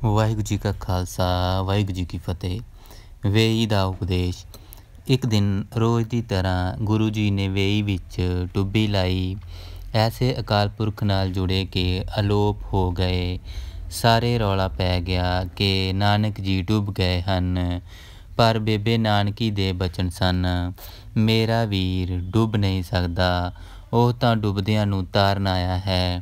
ਵਾਹਿਗੁਰੂ ਜੀ ਕਾ ਖਾਲਸਾ ਵਾਹਿਗੁਰੂ ਜੀ ਕੀ ਫਤਿਹ। ਵੇਈ ਦਾ ਉਪਦੇਸ਼। ਇੱਕ ਦਿਨ ਰੋਜ਼ ਦੀ ਤਰ੍ਹਾਂ ਗੁਰੂ ਜੀ ਨੇ ਵੇਈ ਵਿੱਚ ਟੁੱਬੀ ਲਾਈ। ਐਸੇ ਅਕਾਲ ਪੁਰਖ ਨਾਲ ਜੁੜੇ ਕਿ ਅਲੋਪ ਹੋ ਗਏ। ਸਾਰੇ ਰੌਲਾ ਪੈ ਗਿਆ ਕਿ ਨਾਨਕ ਜੀ ਡੁੱਬ ਗਏ ਹਨ, ਪਰ ਬੇਬੇ ਨਾਨਕੀ ਦੇ ਬਚਨ ਸਨ, ਮੇਰਾ ਵੀਰ ਡੁੱਬ ਨਹੀਂ ਸਕਦਾ, ਉਹ ਤਾਂ ਡੁੱਬਦਿਆਂ ਨੂੰ ਤਾਰਨ ਆਇਆ ਹੈ।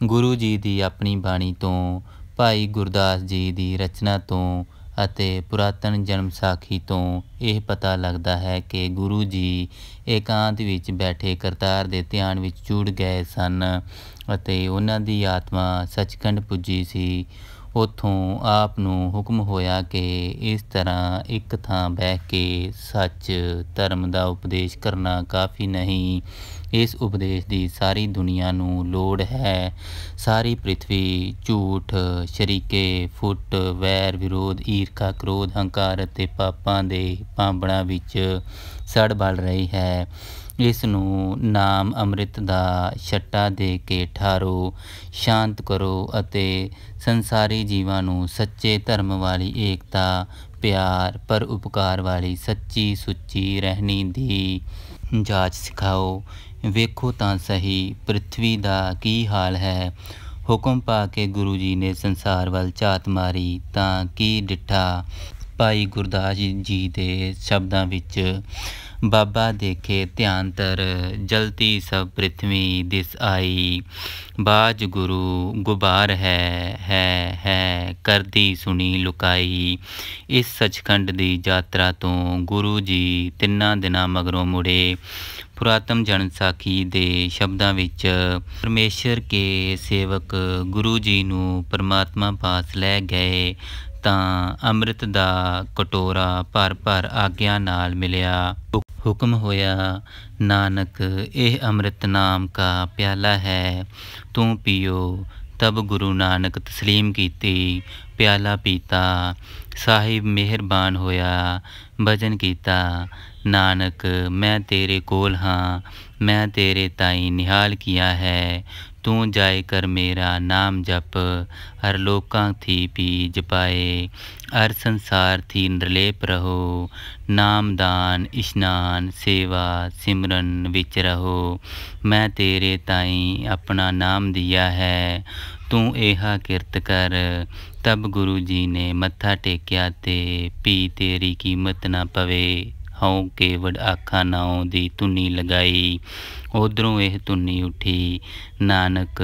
ਗੁਰੂ ਜੀ ਦੀ ਆਪਣੀ ਬਾਣੀ ਤੋਂ, ਭਾਈ ਗੁਰਦਾਸ ਜੀ ਦੀ ਰਚਨਾ ਤੋਂ ਅਤੇ ਪੁਰਾਤਨ ਜਨਮ ਸਾਖੀ ਤੋਂ ਇਹ ਪਤਾ ਲੱਗਦਾ ਹੈ ਕਿ ਗੁਰੂ ਜੀ ਏਕਾਂਤ ਵਿੱਚ ਬੈਠੇ ਕਰਤਾਰ ਦੇ ਧਿਆਨ ਵਿੱਚ ਜੁੜ ਗਏ ਸਨ ਅਤੇ ਉਹਨਾਂ ਦੀ ਆਤਮਾ ਸੱਚਖੰਡ ਪੁੱਜੀ ਸੀ। ਉੱਥੋਂ ਆਪ ਨੂੰ ਹੁਕਮ ਹੋਇਆ ਕਿ ਇਸ ਤਰ੍ਹਾਂ ਇੱਕ ਥਾਂ ਬਹਿ ਕੇ ਸੱਚ ਧਰਮ ਦਾ ਉਪਦੇਸ਼ ਕਰਨਾ ਕਾਫੀ ਨਹੀਂ, ਇਸ ਉਪਦੇਸ਼ ਦੀ ਸਾਰੀ ਦੁਨੀਆ ਨੂੰ ਲੋੜ ਹੈ। ਸਾਰੀ ਪ੍ਰਿਥਵੀ ਝੂਠ, ਸ਼ਰੀਕੇ, ਫੁੱਟ, ਵੈਰ, ਵਿਰੋਧ, ਈਰਖਾ, ਕ੍ਰੋਧ, ਹੰਕਾਰ ਅਤੇ ਪਾਪਾਂ ਦੇ ਭਾਂਬੜਾਂ ਵਿੱਚ ਸੜ ਬਲ ਰਹੀ ਹੈ। ਇਸ ਨੂੰ ਨਾਮ ਅੰਮ੍ਰਿਤ ਦਾ ਛੱਟਾ ਦੇ ਕੇ ਠਾਰੋ, ਸ਼ਾਂਤ ਕਰੋ ਅਤੇ ਸੰਸਾਰੀ ਜੀਵਾਂ ਨੂੰ ਸੱਚੇ ਧਰਮ ਵਾਲੀ ਏਕਤਾ, ਪਿਆਰ, ਪਰ ਉਪਕਾਰ ਵਾਲੀ ਸੱਚੀ ਸੁੱਚੀ ਰਹਿਣੀ ਦੀ ਜਾਚ ਸਿਖਾਓ। ਵੇਖੋ ਤਾਂ ਸਹੀ ਪ੍ਰਿਥਵੀ ਦਾ ਕੀ ਹਾਲ ਹੈ। ਹੁਕਮ ਪਾ ਕੇ ਗੁਰੂ ਜੀ ਨੇ ਸੰਸਾਰ ਵੱਲ ਝਾਤ ਮਾਰੀ ਤਾਂ ਕੀ ਡਿੱਠਾ। ਭਾਈ ਗੁਰਦਾਸ ਜੀ ਦੇ ਸ਼ਬਦਾਂ ਵਿੱਚ, ਬਾਬਾ ਦੇਖੇ ਧਿਆਨ ਧਰ, ਜਲਤੀ ਸਭ ਪ੍ਰਿਥਵੀ ਦਿਸ ਆਈ, ਬਾਜ ਗੁਰੂ ਗੁਬਾਰ ਹੈ ਕਰਦੀ ਸੁਣੀ ਲੁਕਾਈ। ਇਸ ਸੱਚਖੰਡ ਦੀ ਯਾਤਰਾ ਤੋਂ ਗੁਰੂ ਜੀ 3 ਦਿਨਾਂ ਮਗਰੋਂ ਮੁੜੇ। ਪੁਰਾਤਨ ਜਨਮ ਸਾਖੀ ਦੇ ਸ਼ਬਦਾਂ ਵਿੱਚ, ਪਰਮੇਸ਼ਰ ਕੇ ਸੇਵਕ ਗੁਰੂ ਜੀ ਨੂੰ ਪਰਮਾਤਮਾ ਪਾਸ ਲੈ ਗਏ ਤਾਂ ਅੰਮ੍ਰਿਤ ਦਾ ਕਟੋਰਾ ਭਰ ਭਰ ਆਗਿਆ ਨਾਲ ਮਿਲਿਆ। ਹੁਕਮ ਹੋਇਆ, ਨਾਨਕ ਇਹ ਅੰਮ੍ਰਿਤ ਨਾਮ ਕਾ ਪਿਆਲਾ ਹੈ, ਤੂੰ ਪੀਓ। ਤਬ ਗੁਰੂ ਨਾਨਕ ਤਸਲੀਮ ਕੀਤੀ, ਪਿਆਲਾ ਪੀਤਾ। ਸਾਹਿਬ ਮਿਹਰਬਾਨ ਹੋਇਆ, ਭਜਨ ਕੀਤਾ, ਨਾਨਕ ਮੈਂ ਤੇਰੇ ਕੋਲ ਹਾਂ, ਮੈਂ ਤੇਰੇ ਤਾਈਂ ਨਿਹਾਲ ਕੀਆ ਹੈ, ਤੂੰ ਜਾਇ ਕਰ ਮੇਰਾ ਨਾਮ ਜਪ, ਹਰ ਲੋਕਾਂ ਥੀ ਪੀ ਜਪਾਏ, ਹਰ ਸੰਸਾਰ ਥੀ ਨਿਰਲੇਪ ਰਹੋ, ਨਾਮਦਾਨ ਇਸ਼ਨਾਨ ਸੇਵਾ ਸਿਮਰਨ ਵਿੱਚ ਰਹੋ। ਮੈਂ ਤੇਰੇ ਤਾਈਂ ਆਪਣਾ ਨਾਮ ਦਿਆ ਹੈ, ਤੂੰ ਇਹਾ ਕਿਰਤ ਕਰ। ਤਬ ਗੁਰੂ ਜੀ ਨੇ ਮੱਥਾ ਟੇਕਿਆ ਤੇ ਪੀ ਤੇਰੀ ਕੀਮਤ ਨਾ ਪਵੇ, ਹਉ ਕੇਵੜ ਆਖਾਂ ਨਾਉ ਦੀ ਧੁਨੀ ਲਗਾਈ। ਉੱਧਰੋਂ ਇਹ ਧੁਨੀ ਉੱਠੀ, ਨਾਨਕ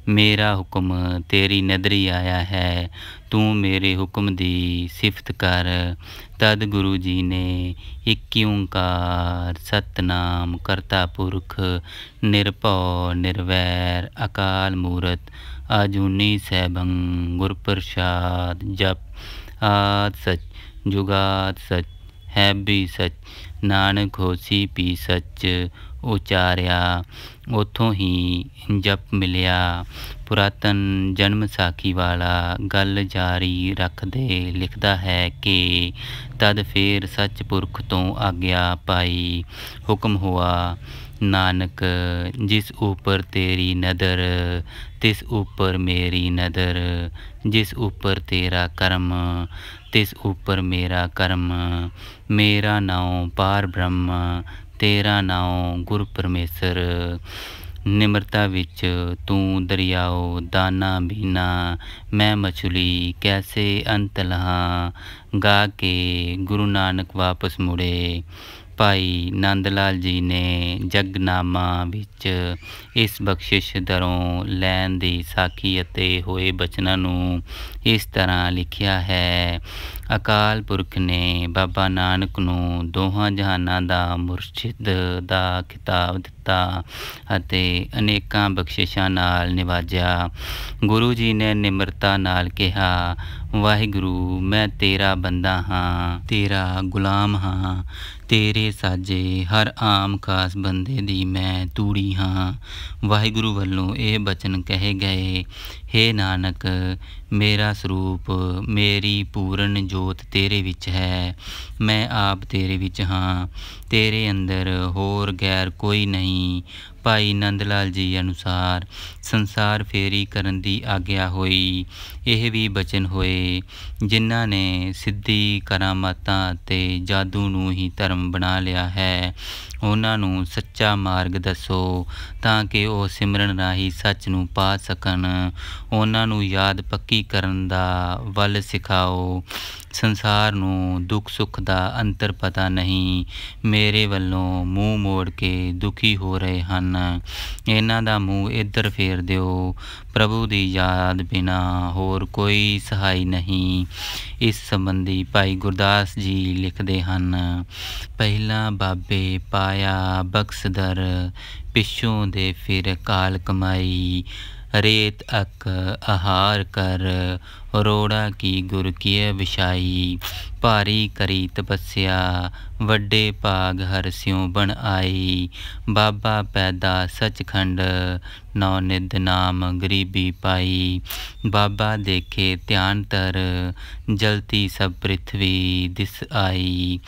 ਮੇਰਾ ਹੁਕਮ ਤੇਰੀ ਨਦਰੀ ਆਇਆ ਹੈ, ਤੂੰ ਮੇਰੇ ਹੁਕਮ ਦੀ ਸਿਫਤ ਕਰ। ਤਦ ਗੁਰੂ ਜੀ ਨੇ ਇੱਕ ਓਂਕਾਰ ਸਤਿਨਾਮ ਕਰਤਾ ਪੁਰਖ ਨਿਰਭਉ ਨਿਰਵੈਰ ਅਕਾਲ ਮੂਰਤ ਅਜੂਨੀ ਸੈਭੰ ਗੁਰ ਪ੍ਰਸਾਦ ਜਪ। ਆਦਿ ਸਚ ਜੁਗਾਦ ਸਚ ਹੈ ਵੀ ਸਚ, ਨਾਨਕ ਹੋਸੀ ਪੀ ਸੱਚ ਉਚਾਰਿਆ। ਉੱਥੋਂ ਹੀ ਜਪ ਮਿਲਿਆ। ਪੁਰਾਤਨ ਜਨਮ ਸਾਖੀ ਵਾਲਾ ਗੱਲ ਜਾਰੀ ਰੱਖਦੇ ਲਿਖਦਾ ਹੈ ਕਿ ਤਦ ਫੇਰ ਸੱਚ ਪੁਰਖ ਤੋਂ ਆਗਿਆ ਪਾਈ। ਹੁਕਮ ਹੁਆ, ਨਾਨਕ ਜਿਸ ਉੱਪਰ ਤੇਰੀ ਨਦਰ ਤਿਸ ਉੱਪਰ ਮੇਰੀ ਨਦਰ, ਜਿਸ ਉੱਪਰ ਤੇਰਾ ਕਰਮ ਤਿਸ ਉੱਪਰ ਮੇਰਾ ਕਰਮ, ਮੇਰਾ ਨਾਉ ਪਾਰ ਬ੍ਰਹਮ, ਤੇਰਾ ਨਾਉ ਗੁਰ ਪਰਮੇਸ਼ਰ। ਨਿਮਰਤਾ ਵਿੱਚ ਤੂੰ ਦਰਿਆਓ ਦਾਨਾ ਬੀਨਾ, ਮੈਂ ਮਛਲੀ ਕੈਸੇ ਅੰਤ ਲਹਾਂ, ਗਾ ਕੇ ਗੁਰੂ ਨਾਨਕ ਵਾਪਸ ਮੁੜੇ। ਭਾਈ ਨੰਦ ਲਾਲ ਜੀ ਨੇ ਜਗਨਾਮਾ ਵਿੱਚ ਇਸ ਬਖਸ਼ਿਸ਼ ਦਰੋਂ ਲੈਣ ਦੀ ਸਾਖੀ ਅਤੇ ਹੋਏ ਬਚਨਾਂ ਨੂੰ ਇਸ ਤਰ੍ਹਾਂ ਲਿਖਿਆ ਹੈ। ਅਕਾਲ ਪੁਰਖ ਨੇ ਬਾਬਾ ਨਾਨਕ ਨੂੰ ਦੋਹਾਂ ਜਹਾਨਾਂ ਦਾ ਮੁਰਸ਼ਿਦ ਦਾ ਖਿਤਾਬ ਦਿੱਤਾ ਅਤੇ ਅਨੇਕਾਂ ਬਖਸ਼ਿਸ਼ਾਂ ਨਾਲ ਨਿਵਾਜਿਆ। ਗੁਰੂ ਜੀ ਨੇ ਨਿਮਰਤਾ ਨਾਲ ਕਿਹਾ, ਵਾਹਿਗੁਰੂ ਮੈਂ ਤੇਰਾ ਬੰਦਾ ਹਾਂ, ਤੇਰਾ ਗੁਲਾਮ ਹਾਂ, ਤੇਰੇ ਸਾਜੇ ਹਰ ਆਮ ਖਾਸ ਬੰਦੇ ਦੀ ਮੈਂ ਤੂੜੀ ਹਾਂ। ਵਾਹਿਗੁਰੂ ਵੱਲੋਂ ਇਹ ਬਚਨ ਕਹੇ ਗਏ, ਹੇ ਨਾਨਕ ਮੇਰਾ ਸਰੂਪ ਮੇਰੀ ਪੂਰਨ ਜੋਤ ਤੇਰੇ ਵਿੱਚ ਹੈ, ਮੈਂ ਆਪ ਤੇਰੇ ਵਿੱਚ ਹਾਂ, ਤੇਰੇ ਅੰਦਰ ਹੋਰ ਗੈਰ ਕੋਈ ਨਹੀਂ। ਭਾਈ ਨੰਦ ਲਾਲ ਜੀ ਅਨੁਸਾਰ ਸੰਸਾਰ ਫੇਰੀ ਕਰਨ ਦੀ ਆਗਿਆ ਹੋਈ। ਇਹ ਵੀ ਬਚਨ ਹੋਏ, ਜਿਨ੍ਹਾਂ ਨੇ ਸਿੱਧੀ ਕਰਾਮਾਤਾਂ ਅਤੇ ਜਾਦੂ ਨੂੰ ਹੀ ਧਰਮ ਬਣਾ ਲਿਆ ਹੈ, ਉਹਨਾਂ ਨੂੰ ਸੱਚਾ ਮਾਰਗ ਦੱਸੋ ਤਾਂ ਕਿ ਉਹ ਸਿਮਰਨ ਰਾਹੀਂ ਸੱਚ ਨੂੰ ਪਾ ਸਕਣ। ਉਹਨਾਂ ਨੂੰ ਯਾਦ ਪੱਕੀ ਕਰਨ ਦਾ ਵੱਲ ਸਿਖਾਓ। ਸੰਸਾਰ ਨੂੰ ਦੁੱਖ ਸੁੱਖ ਦਾ ਅੰਤਰ ਪਤਾ ਨਹੀਂ, ਮੇਰੇ ਵੱਲੋਂ ਮੂੰਹ ਮੋੜ ਕੇ ਦੁਖੀ ਹੋ ਰਹੇ ਹਨ, ਇਹਨਾਂ ਦਾ ਮੂੰਹ ਇੱਧਰ ਫੇਰ ਦਿਓ। ਪ੍ਰਭੂ ਦੀ ਯਾਦ ਬਿਨਾਂ ਹੋਰ ਕੋਈ ਸਹਾਈ ਨਹੀਂ। ਇਸ ਸੰਬੰਧੀ ਭਾਈ ਗੁਰਦਾਸ ਜੀ ਲਿਖਦੇ ਹਨ, ਪਹਿਲਾਂ ਬਾਬੇ ਪਾਇਆ ਬਖਸ਼ਦਰ, ਪਿੱਛੋਂ ਦੇ ਫਿਰ ਕਾਲ ਕਮਾਈ। ਰੇਤ ਅਕ ਆਹਾਰ ਕਰ, ਰੋੜਾ ਕੀ ਗੁਰ ਕੀਏ ਵਿਛਾਈ। ਭਾਰੀ ਕਰੀ ਤਪੱਸਿਆ, ਵੱਡੇ ਭਾਗ ਹਰ ਸਿਉ ਬਣ ਆਈ। ਬਾਬਾ ਪੈਦਾ ਸੱਚਖੰਡ, ਨੌ ਨਿਧ ਨਾਮ ਗਰੀਬੀ ਪਾਈ। ਬਾਬਾ ਦੇਖੇ ਧਿਆਨ ਧਰ, ਜਲਤੀ ਸਭ ਪ੍ਰਿਥਵੀ ਦਿਸ ਆਈ।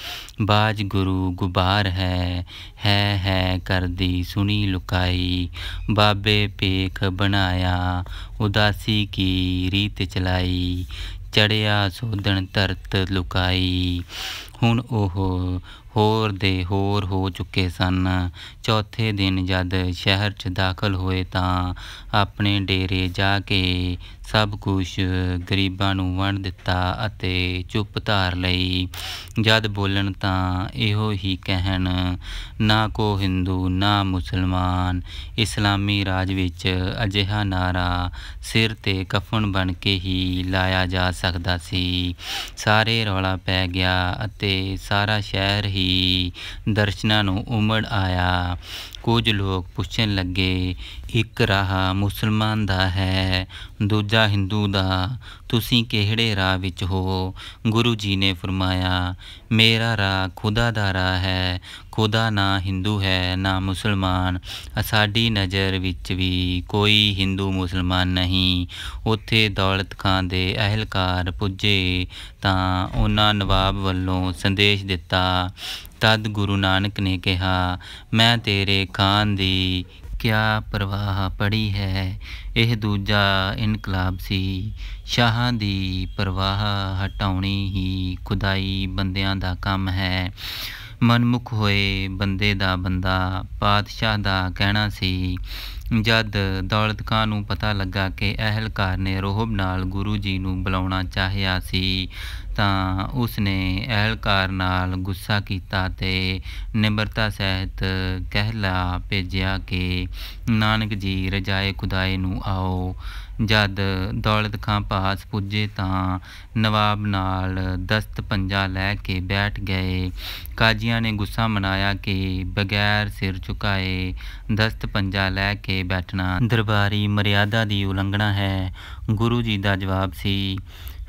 ਬਾਜ ਗੁਰੂ ਗੁਬਾਰ ਹੈ ਕਰਦੀ ਸੁਣੀ ਲੁਕਾਈ। ਬਾਬੇ ਪੇਖ ਬਣਾਇਆ, ਉਦਾਸੀ ਕੀ ਰੀਤ ਚਲਾਈ। ਚੜਿਆ ਸੋਧਣ ਧਰਤ ਲੁਕਾਈ। ਹੁਣ ਉਹ ਹੋਰ ਦੇ ਹੋਰ ਹੋ ਚੁੱਕੇ ਸਨ। ਚੌਥੇ ਦਿਨ ਜਦ ਸ਼ਹਿਰ 'ਚ ਦਾਖਲ ਹੋਏ ਤਾਂ ਆਪਣੇ ਡੇਰੇ ਜਾ ਕੇ ਸਭ ਕੁਛ ਗਰੀਬਾਂ ਨੂੰ ਵੰਡ ਦਿੱਤਾ ਅਤੇ ਚੁੱਪ ਧਾਰ ਲਈ। ਜਦ ਬੋਲਣ ਤਾਂ ਇਹੋ ਹੀ ਕਹਿਣ, ਨਾ ਕੋ ਹਿੰਦੂ ਨਾ ਮੁਸਲਮਾਨ। ਇਸਲਾਮੀ ਰਾਜ ਵਿੱਚ ਅਜਿਹਾ ਨਾਰਾ ਸਿਰ 'ਤੇ ਕਫਨ ਬਣ ਕੇ ਹੀ ਲਾਇਆ ਜਾ ਸਕਦਾ ਸੀ। ਸਾਰੇ ਰੌਲਾ ਪੈ ਗਿਆ ਅਤੇ ਸਾਰਾ ਸ਼ਹਿਰ ਹੀ ਦਰਸ਼ਨਾਂ ਨੂੰ ਉਮੜ ਆਇਆ। ਕੁਝ ਲੋਕ ਪੁੱਛਣ ਲੱਗੇ, ਇੱਕ ਰਾਹ ਮੁਸਲਮਾਨ ਦਾ ਹੈ, ਦੂਜਾ ਹਿੰਦੂ ਦਾ, ਤੁਸੀਂ ਕਿਹੜੇ ਰਾਹ ਵਿੱਚ ਹੋ? ਗੁਰੂ ਜੀ ਨੇ ਫਰਮਾਇਆ, ਮੇਰਾ ਰਾਹ ਖੁਦਾ ਦਾ ਰਾਹ ਹੈ। ਖੁਦਾ ਨਾ ਹਿੰਦੂ ਹੈ ਨਾ ਮੁਸਲਮਾਨ। ਸਾਡੀ ਨਜ਼ਰ ਵਿੱਚ ਵੀ ਕੋਈ ਹਿੰਦੂ ਮੁਸਲਮਾਨ ਨਹੀਂ। ਉੱਥੇ ਦੌਲਤ ਖਾਂ ਦੇ ਅਹਿਲਕਾਰ ਪੁੱਜੇ ਤਾਂ ਉਹਨਾਂ ਨਵਾਬ ਵੱਲੋਂ ਸੰਦੇਸ਼ ਦਿੱਤਾ। ਤਦ ਗੁਰੂ ਨਾਨਕ ਨੇ ਕਿਹਾ, ਮੈਂ ਤੇਰੇ ਖਾਨ ਦੀ ਕਿਆ ਪਰਵਾਹ ਪੜੀ ਹੈ। ਇਹ ਦੂਜਾ ਇਨਕਲਾਬ ਸੀ। ਸ਼ਾਹਾਂ ਦੀ ਪਰਵਾਹ ਹਟਾਉਣੀ ਹੀ ਖੁਦਾਈ ਬੰਦਿਆਂ ਦਾ ਕੰਮ ਹੈ। ਮਨਮੁਖ ਹੋਏ ਬੰਦੇ ਦਾ ਬੰਦਾ ਪਾਤਸ਼ਾਹ ਦਾ ਕਹਿਣਾ ਸੀ। ਜਦ ਦੌਲਤ ਖਾਂ ਨੂੰ ਪਤਾ ਲੱਗਾ ਕਿ ਅਹਿਲਕਾਰ ਨੇ ਰੋਹਬ ਨਾਲ ਗੁਰੂ ਜੀ ਨੂੰ ਬੁਲਾਉਣਾ ਚਾਹਿਆ ਸੀ ਤਾਂ ਉਸਨੇ ਅਹਿਲਕਾਰ ਨਾਲ ਗੁੱਸਾ ਕੀਤਾ ਅਤੇ ਨਿਮਰਤਾ ਸਹਿਤ ਕਹਿਲਾ ਭੇਜਿਆ ਕਿ ਨਾਨਕ ਜੀ ਰਜਾਏ ਖੁਦਾਏ ਨੂੰ ਆਓ। ਜਦ ਦੌਲਤ ਖਾਂ ਪਾਸ ਪੁੱਜੇ ਤਾਂ ਨਵਾਬ ਨਾਲ ਦਸਤ ਪੰਜਾ ਲੈ ਕੇ ਬੈਠ ਗਏ। ਕਾਜ਼ੀਆਂ ਨੇ ਗੁੱਸਾ ਮਨਾਇਆ ਕਿ ਬਗੈਰ ਸਿਰ ਝੁਕਾਏ ਦਸਤ ਪੰਜਾ ਲੈ ਕੇ ਬੈਠਣਾ ਦਰਬਾਰੀ ਮਰਿਆਦਾ ਦੀ ਉਲੰਘਣਾ ਹੈ। ਗੁਰੂ ਜੀ ਦਾ ਜਵਾਬ ਸੀ,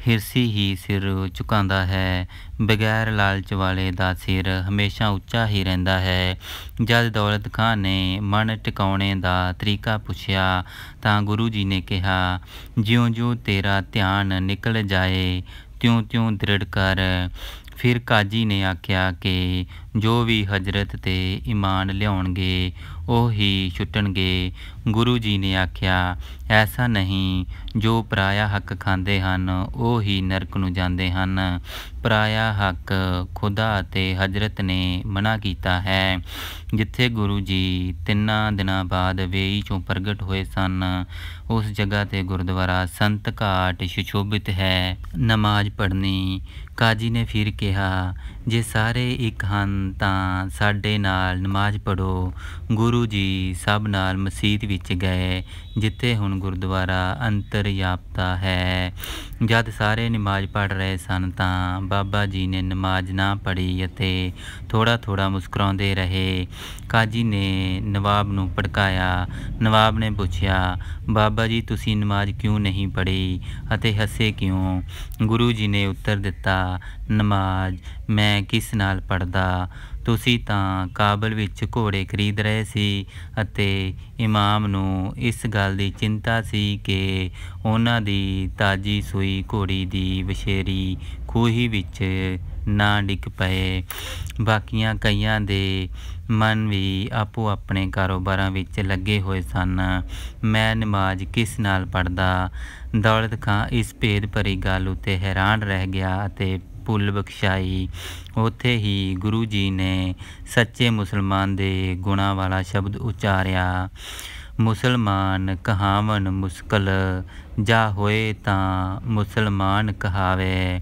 ਹਿਰਸੀ ਹੀ ਸਿਰ ਝੁਕਾਉਂਦਾ ਹੈ, ਬਗੈਰ ਲਾਲਚ ਵਾਲੇ ਦਾ ਸਿਰ ਹਮੇਸ਼ਾ ਉੱਚਾ ਹੀ ਰਹਿੰਦਾ ਹੈ। ਜਦ ਦੌਲਤ ਖਾਂ ਨੇ ਮਨ ਟਿਕਾਉਣੇ ਦਾ ਤਰੀਕਾ ਪੁੱਛਿਆ ਤਾਂ ਗੁਰੂ ਜੀ ਨੇ ਕਿਹਾ, ਜਿਉਂ-ਜਿਉਂ ਤੇਰਾ ਧਿਆਨ ਨਿਕਲ ਜਾਏ ਤਿਉਂ-ਤਿਉਂ ਦ੍ਰਿੜ ਕਰ। ਫਿਰ ਕਾਜੀ ਨੇ ਆਖਿਆ ਕਿ ਜੋ ਵੀ ਹਜ਼ਰਤ 'ਤੇ ਈਮਾਨ ਲਿਆਉਣਗੇ ਉਹ ਹੀ ਛੁੱਟਣਗੇ। ਗੁਰੂ ਜੀ ਨੇ ਆਖਿਆ, ਐਸਾ ਨਹੀਂ, ਜੋ ਪਰਾਇਆ ਹੱਕ ਖਾਂਦੇ ਹਨ ਉਹ ਹੀ ਨਰਕ ਨੂੰ ਜਾਂਦੇ ਹਨ। ਪਰਾਇਆ ਹੱਕ ਖੁਦਾ ਅਤੇ ਹਜ਼ਰਤ ਨੇ ਮਨ੍ਹਾ ਕੀਤਾ ਹੈ। ਜਿੱਥੇ ਗੁਰੂ ਜੀ 3 ਦਿਨਾਂ ਬਾਅਦ ਵੇਈ 'ਚੋਂ ਪ੍ਰਗਟ ਹੋਏ ਸਨ, ਉਸ ਜਗ੍ਹਾ 'ਤੇ ਗੁਰਦੁਆਰਾ ਸੰਤ ਘਾਟ ਸੁਸ਼ੋਭਿਤ ਹੈ। ਨਮਾਜ਼ ਪੜ੍ਹਨੀ। ਕਾਜੀ ਨੇ ਫਿਰ ਕਿਹਾ, ਜੇ ਸਾਰੇ ਇੱਕ ਹਨ ਤਾਂ ਸਾਡੇ ਨਾਲ ਨਮਾਜ਼ ਪੜ੍ਹੋ। ਗੁਰੂ ਜੀ ਸਭ ਨਾਲ ਮਸੀਤ ਵਿੱਚ ਗਏ, ਜਿੱਥੇ ਹੁਣ ਗੁਰਦੁਆਰਾ ਅੰਤਰਯਾਪਤਾ ਹੈ। ਜਦ ਸਾਰੇ ਨਮਾਜ਼ ਪੜ੍ਹ ਰਹੇ ਸਨ ਤਾਂ ਬਾਬਾ ਜੀ ਨੇ ਨਮਾਜ਼ ਨਾ ਪੜ੍ਹੀ ਅਤੇ ਥੋੜ੍ਹਾ ਮੁਸਕਰਾਉਂਦੇ ਰਹੇ। ਕਾਜੀ ਨੇ ਨਵਾਬ ਨੂੰ ਭੜਕਾਇਆ। ਨਵਾਬ ਨੇ ਪੁੱਛਿਆ, ਬਾਬਾ ਜੀ ਤੁਸੀਂ ਨਮਾਜ਼ ਕਿਉਂ ਨਹੀਂ ਪੜ੍ਹੀ ਅਤੇ ਹੱਸੇ ਕਿਉਂ? ਗੁਰੂ ਜੀ ਨੇ ਉੱਤਰ ਦਿੱਤਾ, ਨਮਾਜ਼ ਮੈਂ ਕਿਸ ਨਾਲ ਪੜ੍ਹਦਾ? ਤੁਸੀਂ ਤਾਂ ਕਾਬਲ ਵਿੱਚ ਘੋੜੇ ਖਰੀਦ ਰਹੇ ਸੀ ਅਤੇ ਇਮਾਮ ਨੂੰ ਇਸ ਗੱਲ ਦੀ ਚਿੰਤਾ ਸੀ ਕਿ ਉਹਨਾਂ ਦੀ ਤਾਜ਼ੀ ਸੂਈ ਘੋੜੀ ਦੀ ਵਛੇਰੀ ਖੂਹੀ ਵਿੱਚ ਨਾ ਡਿੱਗ ਪਏ। ਬਾਕੀਆਂ ਕਈਆਂ ਦੇ ਮਨ ਵੀ ਆਪੋ ਆਪਣੇ ਕਾਰੋਬਾਰਾਂ ਵਿੱਚ ਲੱਗੇ ਹੋਏ ਸਨ। ਮੈਂ ਨਮਾਜ਼ ਕਿਸ ਨਾਲ ਪੜ੍ਹਦਾ? ਦੌਲਤ ਖਾਂ ਇਸ ਭੇਦ ਭਰੀ ਗੱਲ ਉੱਤੇ ਹੈਰਾਨ ਰਹਿ ਗਿਆ ਅਤੇ ਭੁੱਲ ਬਖਸ਼ਾਈ। ਉੱਥੇ ਹੀ ਗੁਰੂ ਜੀ ਨੇ ਸੱਚੇ ਮੁਸਲਮਾਨ ਦੇ ਗੁਣਾਂ ਵਾਲਾ ਸ਼ਬਦ ਉਚਾਰਿਆ, ਮੁਸਲਮਾਨ ਕਹਾਵਨ ਮੁਸ਼ਕਲ, ਜਾ ਹੋਏ ਤਾਂ ਮੁਸਲਮਾਨ ਕਹਾਵੇ।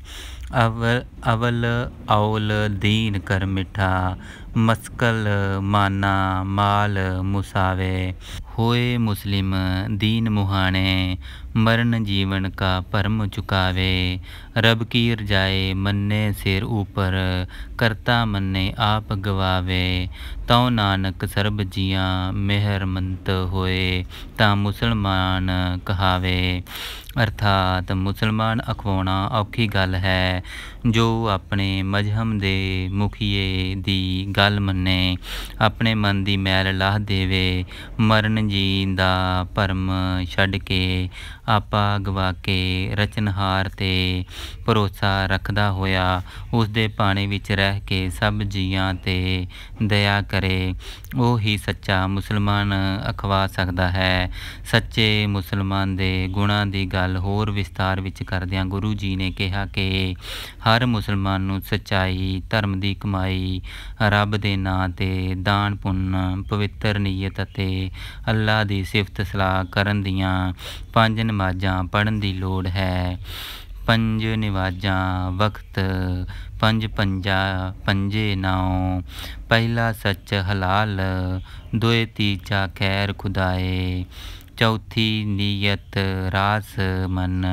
ਅਵਲ ਔਲ ਦੀਨ ਕਰ ਮਿੱਠਾ, ਮਸਕਲ ਮਾਨਾ ਮਾਲ ਮੁਸਾਵੇ। ਹੋਏ ਮੁਸਲਿਮ दीन मुहाने, मरण जीवन का भरम चुकावे। रब की रजाए मन्ने सिर ऊपर, करता मन्ने आप गवावे। तौ नानक सरब जियां मेहरमंत होए, तां मुसलमान कहावे। ਅਰਥਾਤ ਮੁਸਲਮਾਨ ਅਖਵਾਉਣਾ ਔਖੀ ਗੱਲ ਹੈ। ਜੋ ਆਪਣੇ ਮਜ਼ਹਬ ਦੇ ਮੁਖੀਏ ਦੀ ਗੱਲ ਮੰਨੇ, ਆਪਣੇ ਮਨ ਦੀ ਮੈਲ ਲਾਹ ਦੇਵੇ, ਮਰਨ ਜੀਣ ਦਾ ਭਰਮ ਛੱਡ ਕੇ ਆਪਾ ਗਵਾ ਕੇ ਰਚਨਹਾਰ 'ਤੇ ਭਰੋਸਾ ਰੱਖਦਾ ਹੋਇਆ ਉਸ ਦੇ ਪਾਣੀ ਵਿੱਚ ਰਹਿ ਕੇ ਸਭ ਜੀਆਂ 'ਤੇ ਦਇਆ ਕਰੇ, ਉਹ ਹੀ ਸੱਚਾ ਮੁਸਲਮਾਨ ਅਖਵਾ ਸਕਦਾ ਹੈ। ਸੱਚੇ ਮੁਸਲਮਾਨ ਦੇ ਗੁਣਾਂ ਦੀ ਗੱਲ ਹੋਰ ਵਿਸਤਾਰ ਵਿੱਚ ਕਰਦਿਆਂ ਗੁਰੂ ਜੀ ਨੇ ਕਿਹਾ ਕਿ ਹਰ ਮੁਸਲਮਾਨ ਨੂੰ ਸੱਚਾਈ, ਧਰਮ ਦੀ ਕਮਾਈ, ਰੱਬ ਦੇ ਨਾਂ 'ਤੇ ਦਾਨ ਪੁੰਨ, ਪਵਿੱਤਰ ਨੀਅਤ ਅਤੇ ਅੱਲਾ ਦੀ ਸਿਫਤ ਸਲਾਹ ਕਰਨ ਦੀਆਂ 5 ਨਮਾਜ਼ਾਂ ਪੜ੍ਹਨ ਦੀ ਲੋੜ ਹੈ। 5 ਨਮਾਜ਼ਾਂ ਵਕਤ, 5 ਪੰਜਾ ਪੰਜੇ ਨੌ, ਪਹਿਲਾ ਸੱਚ ਹਲਾਲ, ਦੋਏ ਤੀਜਾ ਖੈਰ ਖੁਦਾਏ, ਚੌਥੀ ਨੀਅਤ ਰਾਸ ਮਨ,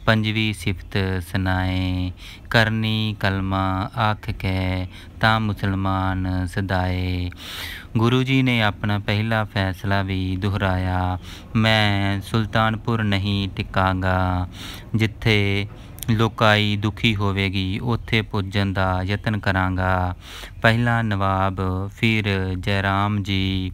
ਪੰਜਵੀਂ ਸਿਫਤ ਸੁਨਾਏ, ਕਰਨੀ ਕਲਮਾ ਆਖ ਕੇ ਤਾਂ ਮੁਸਲਮਾਨ ਸਦਾਏ। ਗੁਰੂ ਜੀ ਨੇ ਆਪਣਾ ਪਹਿਲਾ ਫੈਸਲਾ ਵੀ ਦੁਹਰਾਇਆ, ਮੈਂ ਸੁਲਤਾਨਪੁਰ ਨਹੀਂ ਟਿਕਾਂਗਾ। ਜਿੱਥੇ ਲੋਕਾਈ ਦੁਖੀ ਹੋਵੇਗੀ ਉੱਥੇ ਪੁੱਜਣ ਦਾ ਯਤਨ ਕਰਾਂਗਾ। ਪਹਿਲਾਂ ਨਵਾਬ, ਫਿਰ ਜੈਰਾਮ ਜੀ,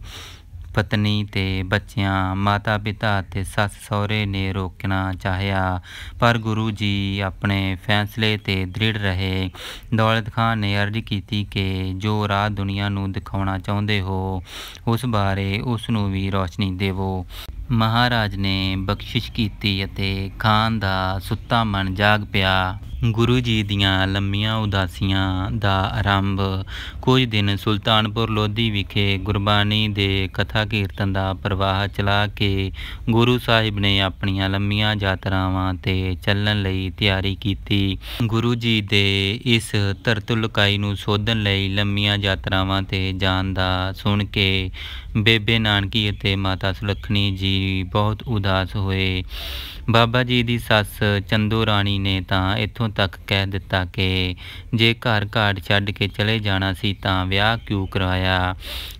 ਪਤਨੀ ਅਤੇ ਬੱਚਿਆਂ, ਮਾਤਾ ਪਿਤਾ ਅਤੇ ਸੱਸ ਸਹੁਰੇ ਨੇ ਰੋਕਣਾ ਚਾਹਿਆ, ਪਰ ਗੁਰੂ ਜੀ ਆਪਣੇ ਫੈਸਲੇ 'ਤੇ ਦ੍ਰਿੜ ਰਹੇ। ਦੌਲਤ ਖਾਂ ਨੇ ਅਰਜ਼ ਕੀਤੀ ਕਿ ਜੋ ਰਾਹ ਦੁਨੀਆ ਨੂੰ ਦਿਖਾਉਣਾ ਚਾਹੁੰਦੇ ਹੋ ਉਸ ਬਾਰੇ ਉਸ ਨੂੰ ਵੀ ਰੌਸ਼ਨੀ ਦੇਵੋ। ਮਹਾਰਾਜ ਨੇ ਬਖਸ਼ਿਸ਼ ਕੀਤੀ ਅਤੇ ਖਾਨ ਦਾ ਸੁੱਤਾ ਮਨ ਜਾਗ ਪਿਆ। ਗੁਰੂ ਜੀ ਦੀਆਂ ਲੰਮੀਆਂ ਉਦਾਸੀਆਂ ਦਾ ਆਰੰਭ। ਕੁਝ ਦਿਨ ਸੁਲਤਾਨਪੁਰ ਲੋਧੀ ਵਿਖੇ ਗੁਰਬਾਣੀ ਦੇ ਕਥਾ ਕੀਰਤਨ ਦਾ ਪ੍ਰਵਾਹ ਚਲਾ ਕੇ ਗੁਰੂ ਸਾਹਿਬ ਨੇ ਆਪਣੀਆਂ ਲੰਮੀਆਂ ਯਾਤਰਾਵਾਂ 'ਤੇ ਚੱਲਣ ਲਈ ਤਿਆਰੀ ਕੀਤੀ। ਗੁਰੂ ਜੀ ਦੇ ਇਸ ਧਰਤੁਲਕਾਈ ਨੂੰ ਸੋਧਣ ਲਈ ਲੰਮੀਆਂ ਯਾਤਰਾਵਾਂ 'ਤੇ ਜਾਣ ਦਾ ਸੁਣ ਕੇ ਬੇਬੇ ਨਾਨਕੀ ਅਤੇ ਮਾਤਾ ਸੁਲੱਖਣੀ ਜੀ ਬਹੁਤ ਉਦਾਸ ਹੋਏ। ਬਾਬਾ ਜੀ ਦੀ ਸੱਸ ਚੰਦੋ ਰਾਣੀ ਨੇ ਤਾਂ ਇੱਥੋਂ ਤੱਕ ਕਹਿ ਦਿੱਤਾ ਕਿ ਜੇ ਘਰ ਘਾਟ ਛੱਡ ਕੇ ਚਲੇ ਜਾਣਾ ਸੀ ਤਾਂ ਵਿਆਹ ਕਿਉਂ ਕਰਵਾਇਆ?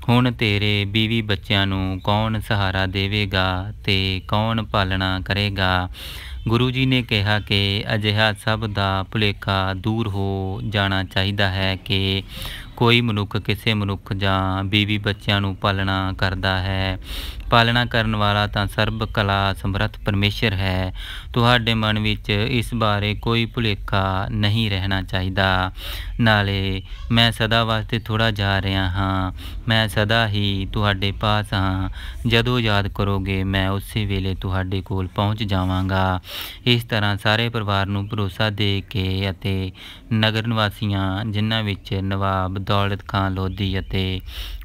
ਹੁਣ ਤੇਰੇ ਬੀਵੀ ਬੱਚਿਆਂ ਨੂੰ ਕੌਣ ਸਹਾਰਾ ਦੇਵੇਗਾ ਅਤੇ ਕੌਣ ਪਾਲਣਾ ਕਰੇਗਾ? ਗੁਰੂ ਜੀ ਨੇ ਕਿਹਾ ਕਿ ਅਜਿਹਾ ਸਭ ਦਾ ਭੁਲੇਖਾ ਦੂਰ ਹੋ ਜਾਣਾ ਚਾਹੀਦਾ ਹੈ ਕਿ ਕੋਈ ਮਨੁੱਖ ਕਿਸੇ ਮਨੁੱਖ ਜਾਂ ਬੀਵੀ ਬੱਚਿਆਂ ਨੂੰ ਪਾਲਣਾ ਕਰਦਾ ਹੈ। ਪਾਲਣਾ ਕਰਨ ਵਾਲਾ ਤਾਂ ਸਰਬ ਕਲਾ ਸਮਰੱਥ ਪਰਮੇਸ਼ਰ ਹੈ। ਤੁਹਾਡੇ ਮਨ ਵਿੱਚ ਇਸ ਬਾਰੇ ਕੋਈ ਭੁਲੇਖਾ ਨਹੀਂ ਰਹਿਣਾ ਚਾਹੀਦਾ। ਨਾਲੇ ਮੈਂ ਸਦਾ ਵਾਸਤੇ ਥੋੜ੍ਹਾ ਜਾ ਰਿਹਾ ਹਾਂ, ਮੈਂ ਸਦਾ ਹੀ ਤੁਹਾਡੇ ਪਾਸ ਹਾਂ। ਜਦੋਂ ਯਾਦ ਕਰੋਗੇ ਮੈਂ ਉਸੇ ਵੇਲੇ ਤੁਹਾਡੇ ਕੋਲ ਪਹੁੰਚ ਜਾਵਾਂਗਾ। ਇਸ ਤਰ੍ਹਾਂ ਸਾਰੇ ਪਰਿਵਾਰ ਨੂੰ ਭਰੋਸਾ ਦੇ ਕੇ ਅਤੇ ਨਗਰ ਨਿਵਾਸੀਆਂ, ਜਿਨ੍ਹਾਂ ਵਿੱਚ ਨਵਾਬ ਦੌਲਤ ਖਾਂ ਲੋਧੀ ਅਤੇ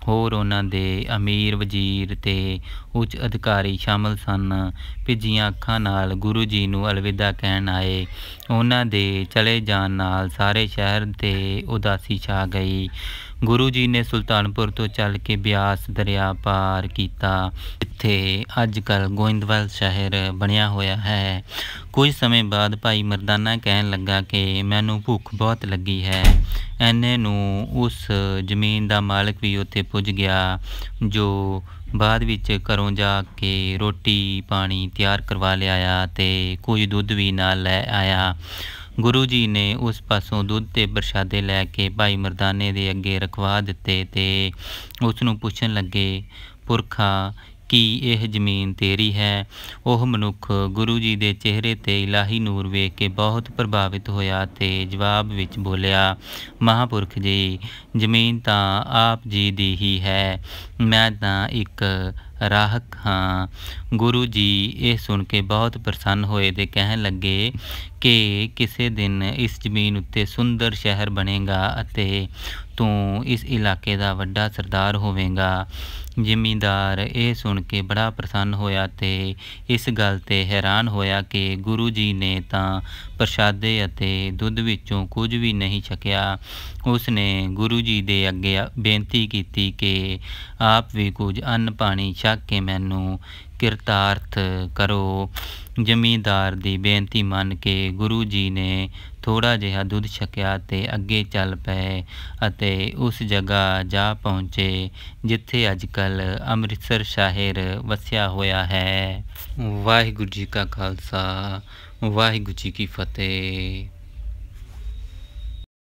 ਹੋਰ ਉਹਨਾਂ ਦੇ ਅਮੀਰ, ਵਜ਼ੀਰ ਅਤੇ ਉੱਚ ਅਧਿਕਾਰੀ ਸ਼ਾਮਲ ਸਨ, ਭਿੱਜੀਆਂ ਅੱਖਾਂ ਨਾਲ ਗੁਰੂ ਜੀ ਨੂੰ ਅਲਵਿਦਾ ਕਹਿਣ ਆਏ। ਉਹਨਾਂ ਦੇ ਚਲੇ ਜਾਣ ਨਾਲ ਸਾਰੇ ਸ਼ਹਿਰ 'ਤੇ ਉਦਾਸੀ ਛਾ ਗਈ। ਗੁਰੂ ਜੀ ਨੇ ਸੁਲਤਾਨਪੁਰ ਤੋਂ ਚੱਲ ਕੇ ਬਿਆਸ ਦਰਿਆ ਪਾਰ ਕੀਤਾ, ਜਿੱਥੇ ਅੱਜ ਕੱਲ੍ਹ ਗੋਇੰਦਵਾਲ ਸ਼ਹਿਰ ਬਣਿਆ ਹੋਇਆ ਹੈ। ਕੁਝ ਸਮੇਂ ਬਾਅਦ ਭਾਈ ਮਰਦਾਨਾ ਕਹਿਣ ਲੱਗਾ ਕਿ ਮੈਨੂੰ ਭੁੱਖ ਬਹੁਤ ਲੱਗੀ ਹੈ। ਐਨੇ ਨੂੰ ਉਸ ਜ਼ਮੀਨ ਦਾ ਮਾਲਕ ਵੀ ਉੱਥੇ ਪੁੱਜ ਗਿਆ, ਜੋ ਬਾਅਦ ਵਿੱਚ ਘਰੋਂ ਜਾ ਕੇ ਰੋਟੀ ਪਾਣੀ ਤਿਆਰ ਕਰਵਾ ਲਿਆਇਆ ਅਤੇ ਕੁਝ ਦੁੱਧ ਵੀ ਨਾਲ ਲੈ ਆਇਆ। ਗੁਰੂ ਜੀ ਨੇ ਉਸ ਪਾਸੋਂ ਦੁੱਧ ਤੇ ਪ੍ਰਸ਼ਾਦੇ ਲੈ ਕੇ ਭਾਈ ਮਰਦਾਨੇ ਦੇ ਅੱਗੇ ਰਖਵਾ ਦਿੱਤੇ ਤੇ ਉਸ ਨੂੰ ਪੁੱਛਣ ਲੱਗੇ, ਪੁਰਖਾ, ਕੀ ਇਹ ਜ਼ਮੀਨ ਤੇਰੀ ਹੈ? ਉਹ ਮਨੁੱਖ ਗੁਰੂ ਜੀ ਦੇ ਚਿਹਰੇ 'ਤੇ ਇਲਾਹੀ ਨੂਰ ਵੇਖ ਕੇ ਬਹੁਤ ਪ੍ਰਭਾਵਿਤ ਹੋਇਆ ਅਤੇ ਜਵਾਬ ਵਿੱਚ ਬੋਲਿਆ, ਮਹਾਂਪੁਰਖ ਜੀ, ਜ਼ਮੀਨ ਤਾਂ ਆਪ ਜੀ ਦੀ ਹੀ ਹੈ, ਮੈਂ ਤਾਂ ਇੱਕ ਰਾਹਕ ਹਾਂ। ਗੁਰੂ ਜੀ ਇਹ ਸੁਣ ਕੇ ਬਹੁਤ ਪ੍ਰਸੰਨ ਹੋਏ ਅਤੇ ਕਹਿਣ ਲੱਗੇ ਕਿ ਕਿਸੇ ਦਿਨ ਇਸ ਜ਼ਮੀਨ ਉੱਤੇ ਸੁੰਦਰ ਸ਼ਹਿਰ ਬਣੇਗਾ ਅਤੇ ਤੂੰ ਇਸ ਇਲਾਕੇ ਦਾ ਵੱਡਾ ਸਰਦਾਰ ਹੋਵੇਂਗਾ। ਜ਼ਿਮੀਂਦਾਰ ਇਹ ਸੁਣ ਕੇ ਬੜਾ ਪ੍ਰਸੰਨ ਹੋਇਆ ਅਤੇ ਇਸ ਗੱਲ 'ਤੇ ਹੈਰਾਨ ਹੋਇਆ ਕਿ ਗੁਰੂ ਜੀ ਨੇ ਤਾਂ ਪ੍ਰਸ਼ਾਦੇ ਅਤੇ ਦੁੱਧ ਵਿੱਚੋਂ ਕੁਝ ਵੀ ਨਹੀਂ ਛਕਿਆ। ਉਸ ਨੇ ਗੁਰੂ ਜੀ ਦੇ ਅੱਗੇ ਬੇਨਤੀ ਕੀਤੀ ਕਿ ਆਪ ਵੀ ਕੁਝ ਅੰਨ ਪਾਣੀ ਛਕ ਕੇ ਮੈਨੂੰ ਕਿਰਤਾਰਥ ਕਰੋ। ਜ਼ਮੀਂਦਾਰ ਦੀ ਬੇਨਤੀ ਮੰਨ ਕੇ ਗੁਰੂ ਜੀ ਨੇ ਥੋੜ੍ਹਾ ਜਿਹਾ ਦੁੱਧ ਛਕਿਆ ਅਤੇ ਅੱਗੇ ਚੱਲ ਪਏ ਅਤੇ ਉਸ ਜਗ੍ਹਾ ਜਾ ਪਹੁੰਚੇ ਜਿੱਥੇ ਅੱਜ ਕੱਲ੍ਹ ਅੰਮ੍ਰਿਤਸਰ ਸ਼ਹਿਰ ਵਸਿਆ ਹੋਇਆ ਹੈ। ਵਾਹਿਗੁਰੂ ਜੀ ਕਾ ਖਾਲਸਾ, ਵਾਹਿਗੁਰੂ ਜੀ ਕੀ ਫਤਿਹ।